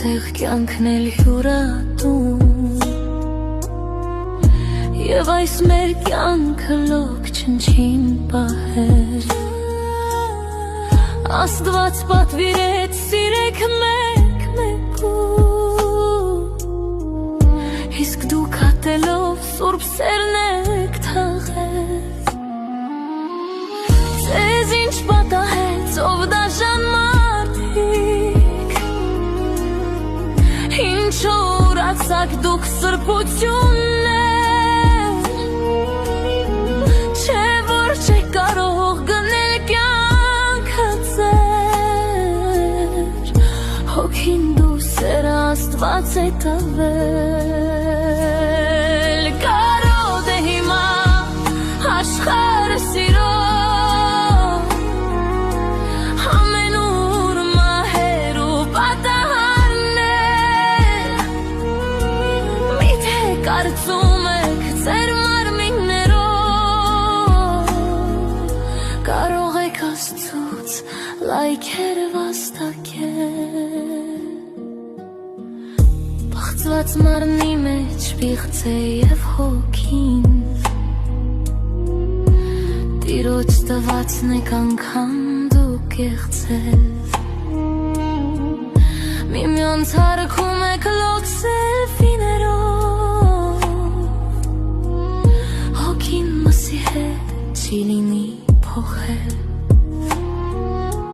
Այստեղ կյանքն էլ հյուրատուն Եվ այս մեր կյանքը լոք չնչին պահել Աստված պատվիրեց սիրեք մեկ մեկու Իսկ դուք ատելով սուրբ սերն եք թաղել Ձեզ ինչ պատահեց ով դաժան մարդիկ Ինչու ուրացաք դուք սրբություններ Չէ որ չեք կարող գնել կյանքը ձեր Հոգին դու սերը Աստված է տվել Կարոտ է հիմա աշխարհը սիրո Ամենուր մահեր ու պատահարներ Միթե կարծում եք ձեր մարմիններով Կարող եք Աստծուց լայքեր վաստակել Բաղձված մարմնի մեջ պիղծ է և հոգին Տիրոջ տվածն եք անգամ դուք կեղծել Միմյանց հարգում